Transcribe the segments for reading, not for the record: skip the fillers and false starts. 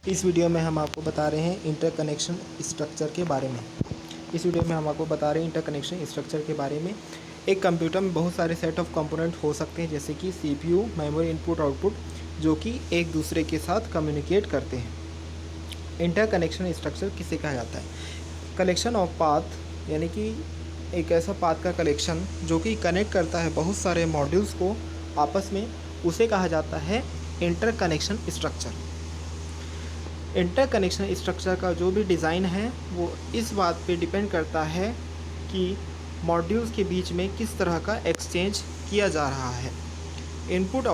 इस वीडियो में हम आपको बता रहे हैं इंटरकनेक्शन स्ट्रक्चर के बारे में। इंटरकनेक्शन स्ट्रक्चर के बारे में एक कंप्यूटर में बहुत सारे सेट ऑफ कंपोनेंट हो सकते हैं, जैसे कि सीपीयू, मेमोरी, इनपुट आउटपुट, जो कि एक दूसरे के साथ कम्युनिकेट करते हैं। इंटरकनेक्शन स्ट्रक्चर किसे कहा जाता है? कलेक्शन ऑफ पाथ, यानी कि एक ऐसा पाथ का कलेक्शन जो कि कनेक्ट करता है बहुत सारे मॉड्यूल्स को आपस में, उसे कहा जाता है इंटरकनेक्शन स्ट्रक्चर। इंटरकनेक्शन स्ट्रक्चर का जो भी डिज़ाइन है वो इस बात पे डिपेंड करता है कि मॉड्यूल्स के बीच में किस तरह का एक्सचेंज किया जा रहा है। इनपुट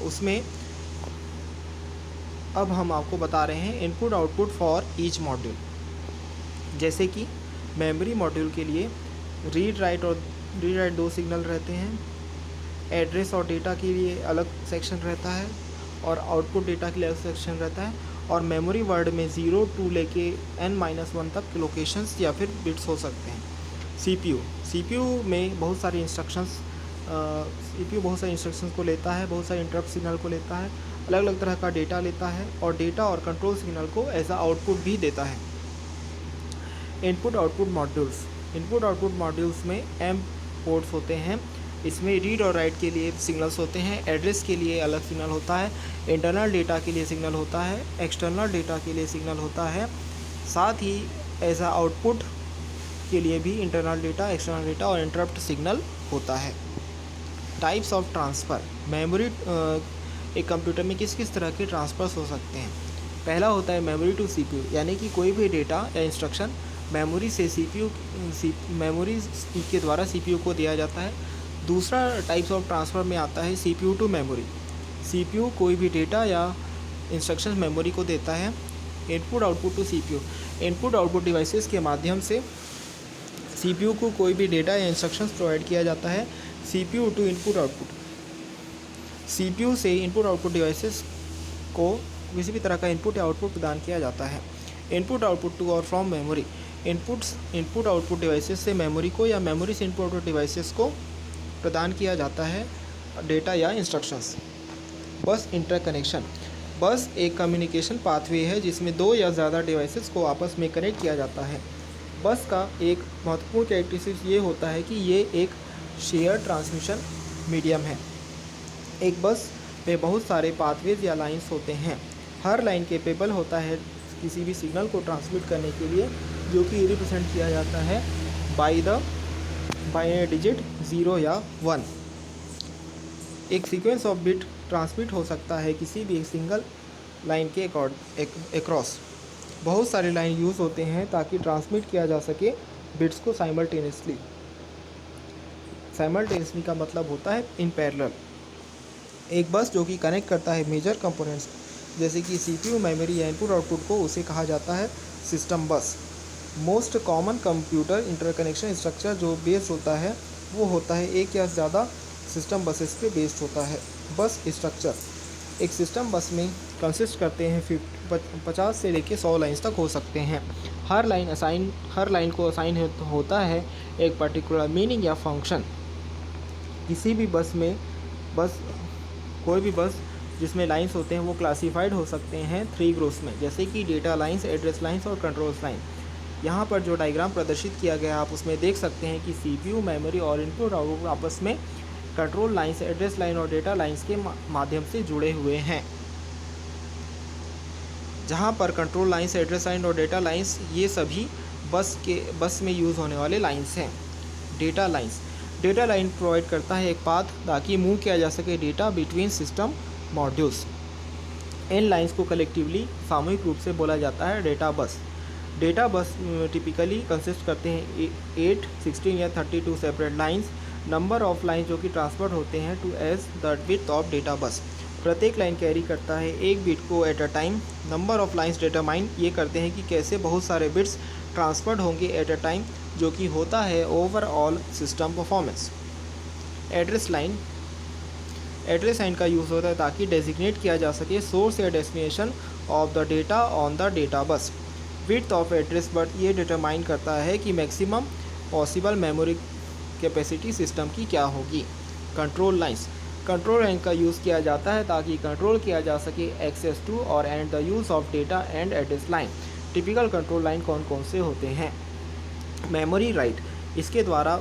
उसमें अब हम आपको बता रहे हैं input output for each module. जैसे कि मेमोरी मॉड्यूल के लिए रीड राइट दो सिग्नल रहते हैं, एड्रेस और डेटा के लिए अलग सेक्शन रहता है और आउटपुट डेटा के लिए अलग सेक्शन रहता है। और मेमोरी वर्ड में 0 to लेके n-1 तक लोकेशंस या फिर बिट्स हो सकते हैं। सीपीयू में बहुत सारे इंस्ट्रक्शंस बहुत सारे इंस्ट्रक्शंस को लेता है, बहुत सारे इंटरप्ट सिग्नल को लेता है, अलग अलग तरह का डेटा लेता है और डेटा और कंट्रोल सिग्नल को एज अ आउटपुट भी देता है। इनपुट आउटपुट मॉड्यूल्स में m पोर्ट्स होते हैं। इसमें रीड और राइट के लिए सिग्नल्स होते हैं, एड्रेस के लिए अलग सिग्नल होता है, इंटरनल डेटा के लिए सिग्नल होता है, एक्सटर्नल डेटा के लिए सिग्नल होता है, साथ ही एज अ आउटपुट के लिए भी इंटरनल डेटा, एक्सटर्नल डेटा और इंटरप्ट सिग्नल होता है। Types of transfer. मेमोरी एक कंप्यूटर में किस किस तरह के ट्रांसफ़र्स हो सकते हैं? पहला होता है मेमोरी टू सीपीयू, यानी कि कोई भी डेटा या इंस्ट्रक्शन मेमोरी से मेमोरी के द्वारा सीपीयू को दिया जाता है। दूसरा टाइप्स ऑफ ट्रांसफ़र में आता है सीपीयू टू मेमोरी। सीपीयू कोई भी डेटा या इंस्ट्रक्शंस मेमोरी को देता है। Input output to CPU. Input output devices के माध्यम से सीपीयू को कोई भी डेटा या इंस्ट्रक्शंस प्रोवाइड किया जाता है। CPU to input output. CPU से इनपुट आउटपुट डिवाइसेस को किसी भी तरह का इनपुट या आउटपुट प्रदान किया जाता है। इनपुट आउटपुट टू और from memory. Input output devices से मेमोरी को या मेमोरी से इनपुट आउटपुट डिवाइसेस को प्रदान किया जाता है डेटा या इंस्ट्रक्शंस। बस इंटरकनेक्शन। बस एक कम्युनिकेशन पाथवे है जिसमें दो या ज़्यादा डिवाइसेस को आपस में कनेक्ट किया जाता है। बस का एक महत्वपूर्ण कैरेक्टरिस्टिक्स ये होता है कि ये एक शेयर ट्रांसमिशन मीडियम है। एक बस में बहुत सारे पाथवेज या लाइंस होते हैं। हर लाइन केपेबल होता है किसी भी सिग्नल को ट्रांसमिट करने के लिए, जो कि रिप्रेजेंट किया जाता है बाई द बाइनरी डिजिट 0 या 1। एक सीक्वेंस ऑफ बिट ट्रांसमिट हो सकता है किसी भी एक सिंगल लाइन के अक्रॉस। बहुत सारे लाइन यूज़ होते हैं ताकि ट्रांसमिट किया जा सके बिट्स को साइमल्टेनियसली का मतलब होता है इन पैरेलल। एक बस जो कि कनेक्ट करता है मेजर कंपोनेंट्स जैसे कि सीपीयू, मेमोरी या इनपुट आउटपुट को, उसे कहा जाता है सिस्टम बस। Most common computer interconnection structure जो बेस्ड होता है वो होता है एक या ज़्यादा सिस्टम बसेस पे बेस्ड होता है। बस स्ट्रक्चर एक सिस्टम बस में कंसिस्ट करते हैं 50 से लेकर 100 लाइन्स तक हो सकते हैं। हर लाइन को असाइन होता है एक पर्टिकुलर मीनिंग या फंक्शन। किसी भी कोई भी बस जिसमें लाइंस होते हैं वो क्लासीफाइड हो सकते हैं 3 ग्रुप्स में, जैसे कि डेटा लाइंस, एड्रेस लाइंस और कंट्रोल्स लाइन। यहाँ पर जो डायग्राम प्रदर्शित किया गया है आप उसमें देख सकते हैं कि सीपीयू, मेमोरी और इनपुट आउटपुट आपस में कंट्रोल लाइंस, एड्रेस लाइन और डेटा लाइंस के माध्यम से जुड़े हुए हैं। जहाँ पर कंट्रोल लाइंस, एड्रेस लाइन और डेटा लाइंस ये सभी बस में यूज़ होने वाले लाइंस हैं। डेटा लाइन प्रोवाइड करता है एक पाथ ताकि मूव किया जा सके डेटा बिटवीन सिस्टम मॉड्यूल्स। इन लाइंस को कलेक्टिवली सामूहिक रूप से बोला जाता है data bus. Data bus typically consist करते हैं 8, 16 या 32 separate lines. Number of lines जो कि ट्रांसफर होते हैं to as the width of data bus. प्रत्येक लाइन कैरी करता है एक बिट को at a time. Number of lines determine ये करते हैं कि कैसे बहुत सारे बिट्स ट्रांसफर्ड होंगे एट अ टाइम, जो कि होता है overall system performance. Address line का यूज़ होता है ताकि डेजिग्नेट किया जा सके सोर्स या destination of the data on the data bus. Width of address bus ये डिटरमाइन करता है कि maximum possible memory capacity system की क्या होगी। कंट्रोल कंट्रोल लाइन का यूज़ किया जाता है ताकि कंट्रोल किया जा सके एक्सेस टू और and the use of data and address line. Typical control line कौन कौन से होते हैं? मेमोरी राइट, इसके द्वारा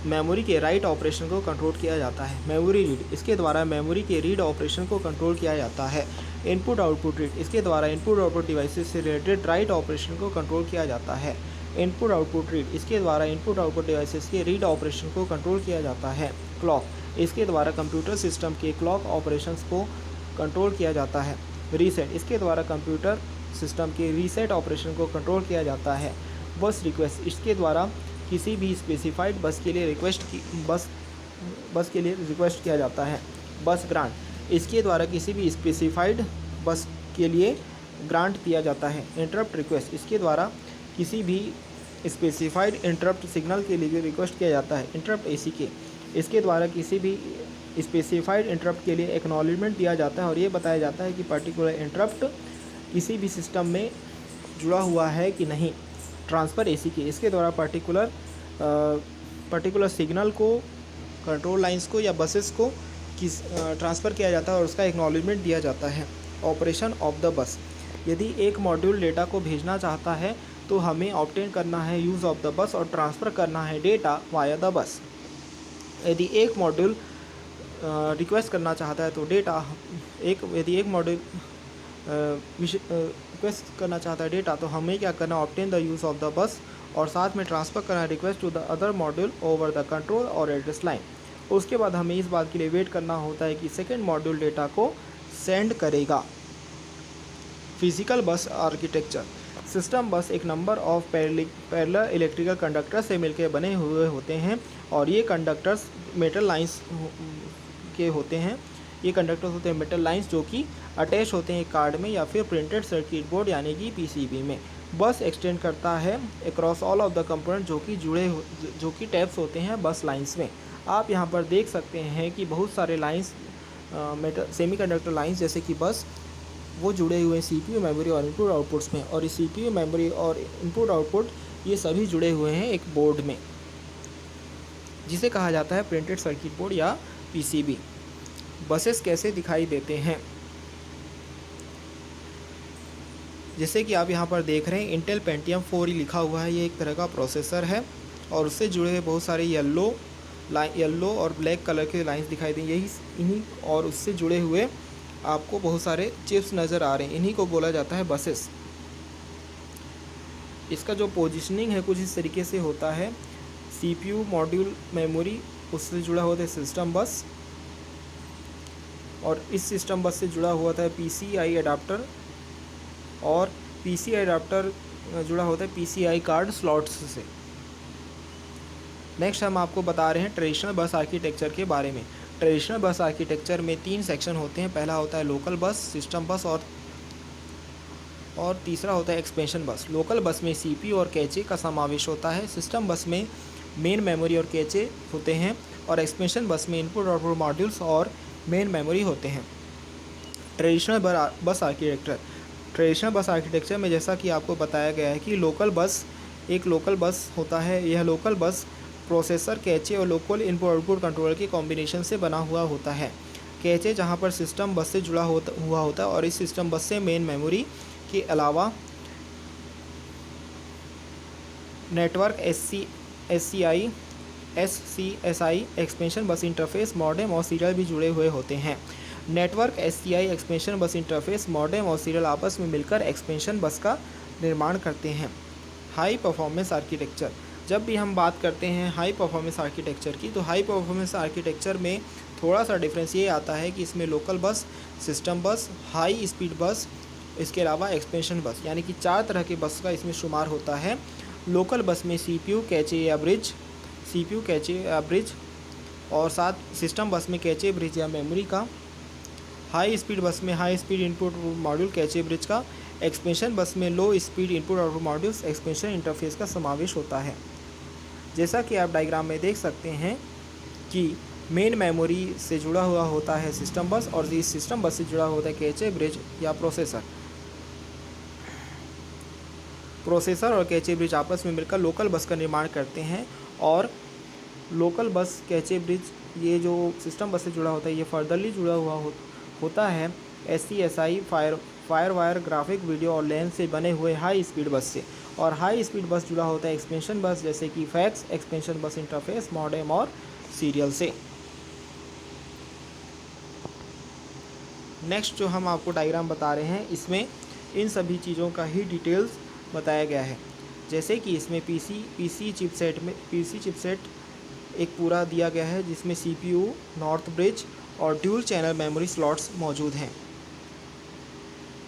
मेमोरी के राइट ऑपरेशन को कंट्रोल किया जाता है। मेमोरी रीड, इसके द्वारा मेमोरी के रीड ऑपरेशन को कंट्रोल किया जाता है। इनपुट आउटपुट रीड, इसके द्वारा इनपुट आउटपुट डिवाइसेस से रिलेटेड राइट ऑपरेशन को कंट्रोल किया जाता है। इनपुट आउटपुट रीड, इसके द्वारा इनपुट आउटपुट डिवाइसेस के रीड ऑपरेशन को कंट्रोल किया जाता है। क्लॉक, इसके द्वारा कंप्यूटर सिस्टम के क्लॉक ऑपरेशंस को कंट्रोल किया जाता है। रीसेट, इसके द्वारा कंप्यूटर सिस्टम के रीसेट ऑपरेशन को कंट्रोल किया जाता है। बस रिक्वेस्ट, इसके द्वारा किसी भी स्पेसिफाइड बस के लिए रिक्वेस्ट किया जाता है। बस ग्रांट, इसके द्वारा किसी भी स्पेसिफाइड बस के लिए ग्रांट दिया जाता है। इंटरप्ट रिक्वेस्ट, इसके द्वारा किसी भी स्पेसिफाइड इंटरप्ट सिग्नल के लिए रिक्वेस्ट किया जाता है। इंटरप्ट ACK, इसके द्वारा किसी भी स्पेसिफाइड इंटरप्ट के लिए एक्नॉलेजमेंट दिया जाता है और ये बताया जाता है कि पर्टिकुलर इंटरप्ट किसी भी सिस्टम में जुड़ा हुआ है कि नहीं। ट्रांसफ़र ACK, इसके द्वारा पर्टिकुलर सिग्नल को, कंट्रोल लाइंस को या बसेस को ट्रांसफ़र किया जाता है और उसका एक्नॉलेजमेंट दिया जाता है। ऑपरेशन ऑफ द बस, यदि एक मॉड्यूल डेटा को भेजना चाहता है तो हमें ऑब्टेन करना है यूज़ ऑफ द बस और ट्रांसफ़र करना है डेटा वाया द बस। यदि एक मॉड्यूल रिक्वेस्ट करना चाहता है तो यदि एक मॉड्यूल रिक्वेस्ट करना चाहता है डेटा तो हमें क्या करना, obtain the use of the bus और साथ में ट्रांसफ़र करना है request to the other module over the control और एड्रेस लाइन। उसके बाद हमें इस बात के लिए वेट करना होता है कि सेकेंड मॉड्यूल डेटा को सेंड करेगा। फिजिकल बस आर्किटेक्चर, सिस्टम बस एक number of parallel electrical conductor से मिलकर बने हुए होते हैं और ये कंडक्टर्स मेटल लाइंस के होते हैं। ये कंडक्टर्स होते हैं मेटल लाइंस जो कि अटैच होते हैं कार्ड में या फिर प्रिंटेड सर्किट बोर्ड यानी कि PCB में। बस एक्सटेंड करता है across all of the component जो कि टैप्स होते हैं बस लाइंस में। आप यहाँ पर देख सकते हैं कि बहुत सारे लाइंस सेमीकंडक्टर लाइंस जैसे कि बस वो जुड़े हुए हैं CPU मेमोरी और इनपुट आउटपुट्स में, और इस CPU मेमोरी और इनपुट आउटपुट ये सभी जुड़े हुए हैं एक बोर्ड में जिसे कहा जाता है प्रिंटेड सर्किट बोर्ड या PCB। बसेस कैसे दिखाई देते हैं, जैसे कि आप यहाँ पर देख रहे हैं इंटेल पेंटियम 4 लिखा हुआ है। ये एक तरह का प्रोसेसर है और उससे जुड़े हुए बहुत सारे येलो और ब्लैक कलर के लाइंस दिखाई देंगे। इन्हीं और उससे जुड़े हुए आपको बहुत सारे चिप्स नज़र आ रहे हैं, इन्हीं को बोला जाता है बसेस। इसका जो पोजीशनिंग है कुछ इस तरीके से होता है। CPU मॉड्यूल मेमोरी उससे जुड़ा होता है सिस्टम बस, और इस सिस्टम बस से जुड़ा हुआ था PCI अडाप्टर, और PCI अडाप्टर जुड़ा होता है PCI कार्ड स्लॉट्स से। नेक्स्ट हम आपको बता रहे हैं ट्रेडिशनल बस आर्किटेक्चर के बारे में। ट्रेडिशनल बस आर्किटेक्चर में 3 सेक्शन होते हैं। पहला होता है लोकल बस, सिस्टम बस और तीसरा होता है एक्सपेंशन बस। लोकल बस में CPU और कैचे का समावेश होता है। सिस्टम बस में मेन मेमोरी और कैचे होते हैं, और एक्सपेंशन बस में इनपुट आउटपुट मॉड्यूल्स और मेन मेमोरी होते हैं। ट्रेडिशनल बस आर्किटेक्चर में जैसा कि आपको बताया गया है कि एक लोकल बस होता है। यह लोकल बस प्रोसेसर, कैचे और लोकल इनपुट आउटपुट कंट्रोलर के कॉम्बिनेशन से बना हुआ होता है। कैचे जहां पर सिस्टम बस से जुड़ा हुआ होता है, और इस सिस्टम बस से मेन मेमोरी के अलावा नेटवर्क SCSI एक्सपेंशन बस इंटरफेस, मॉडेम और सीरियल भी जुड़े हुए होते हैं। नेटवर्क SCI एक्सपेंशन बस इंटरफेस, मॉडेम और सीरियल आपस में मिलकर एक्सपेंशन बस का निर्माण करते हैं। हाई परफॉर्मेंस आर्किटेक्चर, जब भी हम बात करते हैं हाई परफॉर्मेंस आर्किटेक्चर की, तो हाई परफॉर्मेंस आर्किटेक्चर में थोड़ा सा डिफरेंस ये आता है कि इसमें लोकल बस, सिस्टम बस, हाई स्पीड बस, इसके अलावा एक्सपेंशन बस, यानी कि 4 तरह के बस का इसमें शुमार होता है। लोकल बस में CPU कैचे या ब्रिज और साथ सिस्टम बस में कैचे, ब्रिज या मेमोरी का। हाई स्पीड बस में high speed input module, cache, bridge का। एक्सपेंशन बस में लो speed input output modules, expansion interface का समावेश होता है। जैसा कि आप डायग्राम में देख सकते हैं कि मेन मेमोरी से जुड़ा हुआ होता है सिस्टम बस, और इस सिस्टम बस से जुड़ा होता है कैचे, ब्रिज या प्रोसेसर। प्रोसेसर और कैचे ब्रिज आपस में मिलकर लोकल बस का निर्माण करते हैं, और लोकल बस, कैचे, ब्रिज ये जो सिस्टम बस से जुड़ा होता है ये फर्दरली जुड़ा हुआ होता है SCSI fire wire graphic video और लेंस से बने हुए हाई स्पीड बस से। और हाई स्पीड बस जुड़ा होता है एक्सपेंशन बस जैसे कि फैक्स एक्सपेंशन बस इंटरफेस मॉडेम और सीरियल से। नेक्स्ट जो हम आपको डायग्राम बता रहे हैं इसमें इन सभी चीज़ों का ही डिटेल्स बताया गया है। जैसे कि इसमें पीसी चिपसेट एक पूरा दिया गया है जिसमें CPU, नॉर्थ ब्रिज और ड्यूल चैनल मेमोरी स्लॉट्स मौजूद हैं।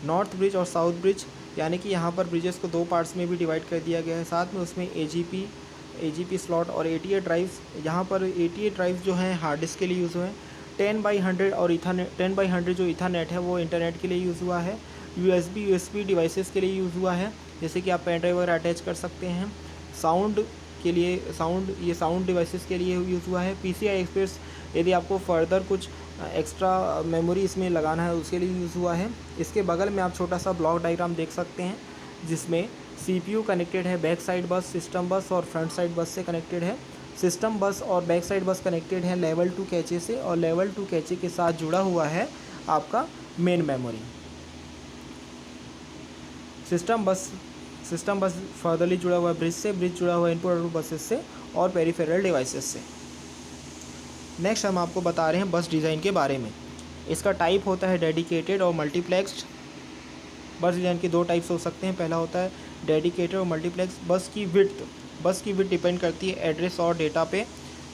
नॉर्थ ब्रिज और साउथ ब्रिज यानी कि यहाँ पर ब्रिजेस को 2 पार्ट्स में भी डिवाइड कर दिया गया है। साथ में उसमें AGP स्लॉट और 88 ड्राइव्स, यहाँ पर 88 ड्राइव्स जो हैं हार्ड डिस्क के लिए यूज़ हुए हैं। 10/100 और 10/100 जो ईथरनेट है वो इंटरनेट के लिए यूज़ हुआ है। USB डिवाइसेस के लिए यूज़ हुआ है, जैसे कि आप पेन ड्राइव वगैरह अटैच कर सकते हैं। साउंड के लिए साउंड डिवाइसेस के लिए यूज़ हुआ है। PCI एक्सप्रेस यदि आपको फर्दर कुछ एक्स्ट्रा मेमोरी इसमें लगाना है उसके लिए यूज़ हुआ है। इसके बगल में आप छोटा सा ब्लॉक डायग्राम देख सकते हैं जिसमें CPU कनेक्टेड है बैक साइड बस, सिस्टम बस और फ्रंट साइड बस से कनेक्टेड है। सिस्टम बस और बैक साइड बस कनेक्टेड है लेवल 2 कैचे से और लेवल 2 कैचे के साथ जुड़ा हुआ है आपका मेन मेमोरी। सिस्टम बस फर्दरली जुड़ा हुआ है ब्रिज जुड़ा हुआ है इनपुट आउटपुट बसेस से और पेरिफेरल डिवाइसेस से। नेक्स्ट हम आपको बता रहे हैं बस डिज़ाइन के बारे में। इसका टाइप होता है डेडिकेटेड और मल्टीप्लेक्स्ड। बस डिज़ाइन के 2 टाइप्स हो सकते हैं। पहला होता है डेडिकेटेड और मल्टीप्लेक्स। बस की विड्थ डिपेंड करती है एड्रेस और डेटा पे।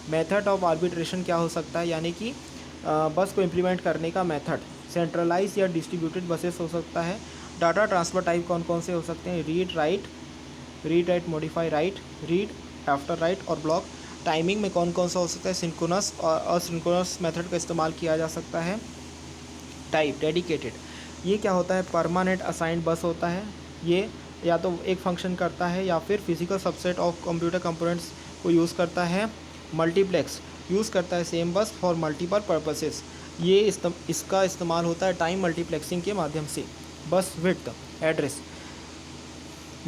मेथड ऑफ आर्बिट्रेशन क्या हो सकता है, यानी कि बस को इम्प्लीमेंट करने का मेथड सेंट्रलाइज या डिस्ट्रीब्यूटेड बसेस हो सकता है। डाटा ट्रांसफ़र टाइप कौन कौन से हो सकते हैं, read write modify right, read after right और ब्लॉक। टाइमिंग में कौन कौन सा हो सकता है, सिंक्रोनस और असिंक्रोनस मेथड का इस्तेमाल किया जा सकता है। टाइप डेडिकेटेड, ये क्या होता है, परमानेंट असाइंड बस होता है। ये या तो एक फंक्शन करता है या फिर physical subset of computer components को यूज़ करता है। मल्टीप्लेक्स यूज़ करता है सेम बस फॉर मल्टीपल पर्पसेस। ये इसका इस्तेमाल होता है टाइम मल्टीप्लेक्सिंग के माध्यम से। बस विड्थ एड्रेस,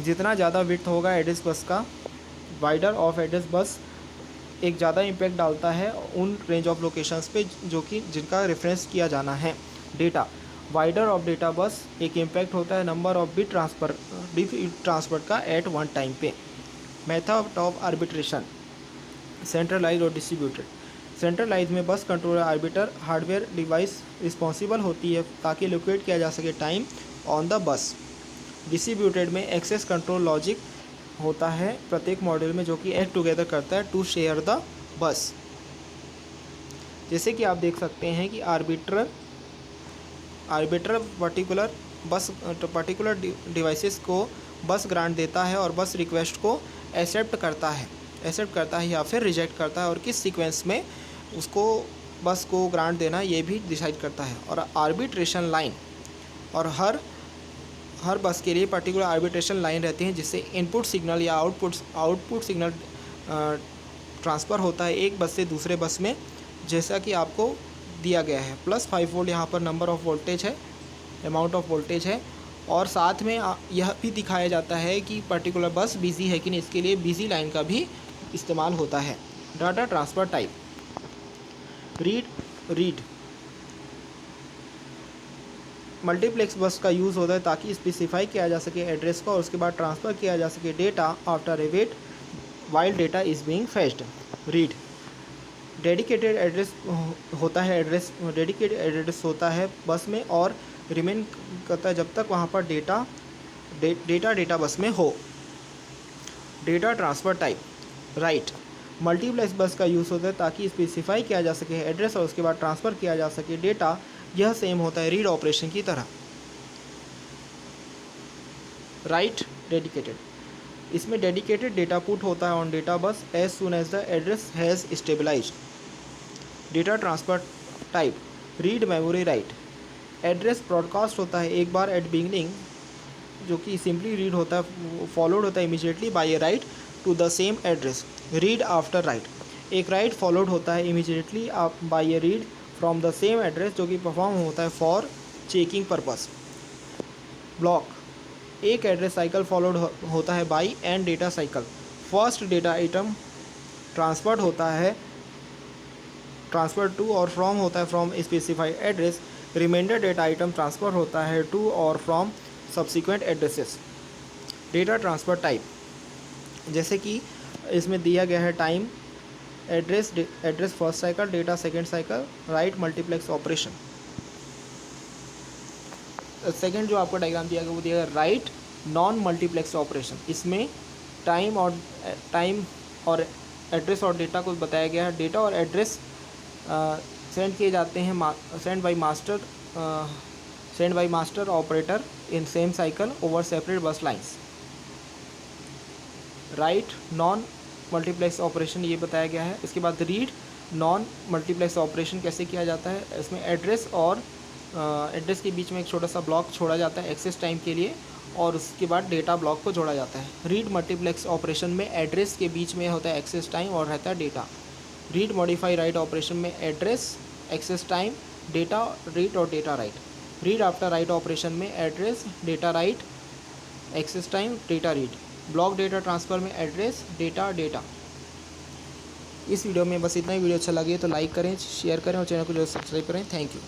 जितना ज़्यादा विड्थ होगा एड्रेस बस का, वाइडर ऑफ एड्रेस बस एक ज़्यादा इम्पैक्ट डालता है उन रेंज ऑफ लोकेशंस पे जिनका रेफरेंस किया जाना है। डेटा, वाइडर ऑफ डेटा बस एक इम्पैक्ट होता है नंबर ऑफ बिट ट्रांसफर का एट वन टाइम पे। मेथड ऑफ आर्बिट्रेशन सेंट्रलाइज और डिस्ट्रीब्यूटेड। सेंट्रलाइज में bus controller arbiter hardware device responsible होती है ताकि लोकेट किया जा सके time on the bus. Distributed में एक्सेस कंट्रोल लॉजिक होता है प्रत्येक मॉड्यूल में जो कि एक्ट टुगेदर करता है टू शेयर द बस। जैसे कि आप देख सकते हैं कि आर्बिटर पर्टिकुलर डिवाइसेस को बस ग्रांट देता है और बस रिक्वेस्ट को एक्सेप्ट करता है या फिर रिजेक्ट करता है और किस सीक्वेंस में उसको बस को ग्रांट देना ये भी डिसाइड करता है। और आर्बिट्रेशन लाइन, और हर बस के लिए पर्टिकुलर आर्बिट्रेशन लाइन रहती है जिससे इनपुट सिग्नल या आउटपुट सिग्नल ट्रांसफ़र होता है एक बस से दूसरे बस में, जैसा कि आपको दिया गया है। +5 वोल्ट यहाँ पर नंबर ऑफ़ वोल्टेज है, अमाउंट ऑफ वोल्टेज है। और साथ में यह भी दिखाया जाता है कि पर्टिकुलर बस बिजी है कि नहीं, इसके लिए बिजी लाइन का भी इस्तेमाल होता है। Data transfer type, read multiplex बस का यूज़ होता है ताकि स्पेसिफाई किया जा सके एड्रेस को और उसके बाद ट्रांसफ़र किया जा सके data after a wait while data is being fetched. Read dedicated address होता है बस में और रिमेन करता है जब तक वहाँ पर डेटा बस में हो। Data transfer type right multiplex बस का यूज़ होता है ताकि स्पेसिफाई किया जा सके एड्रेस और उसके बाद ट्रांसफ़र किया जा सके डेटा। यह सेम होता है रीड ऑपरेशन की तरह। राइट डेडिकेटेड, इसमें डेडिकेटेड डेटा पुट होता है on data bus as soon as the address has stabilized. Data transfer type read memory write, address broadcast होता है एक बार एट बिगनिंग जो कि सिंपली रीड होता है, फॉलोड होता है immediately by a write to the same address. Read after write, एक राइट फॉलोड होता है immediately by a read from the same address जो कि परफॉर्म होता है फॉर चेकिंग पर्पस। ब्लॉक, एक एड्रेस साइकिल फॉलोड होता है by an data cycle. First data item transferred होता है ट्रांसफ़र टू और फ्रॉम होता है from specified address, remainder data item transfer होता है टू और from subsequent addresses. Data transfer type, जैसे कि इसमें दिया गया है time, address first cycle, data second cycle, right multiplex operation. Second जो आपको डायग्राम दिया गया वो दिया गया राइट नॉन मल्टीप्लेक्स ऑपरेशन। इसमें टाइम और एड्रेस और डेटा को बताया गया है। डेटा और एड्रेस सेंड किए जाते हैं send by master operator in same cycle over separate bus lines. Right non multiplex operation ये बताया गया है। इसके बाद रीड नॉन मल्टीप्लेक्स ऑपरेशन कैसे किया जाता है। इसमें एड्रेस और एड्रेस के बीच में एक छोटा सा ब्लॉक छोड़ा जाता है एक्सेस टाइम के लिए, और उसके बाद डेटा ब्लॉक को जोड़ा जाता है। रीड मल्टीप्लेक्स ऑपरेशन में एड्रेस के बीच में होता है एक्सेस टाइम और रहता है data. Read modify write operation में address, access time, data read और data write. Read after write operation में address, data write, access time, data read. Block data transfer में एड्रेस, डेटा। इस वीडियो में बस इतना ही। वीडियो अच्छा लगे तो लाइक करें, शेयर करें और चैनल को जो सब्सक्राइब करें। Thank you.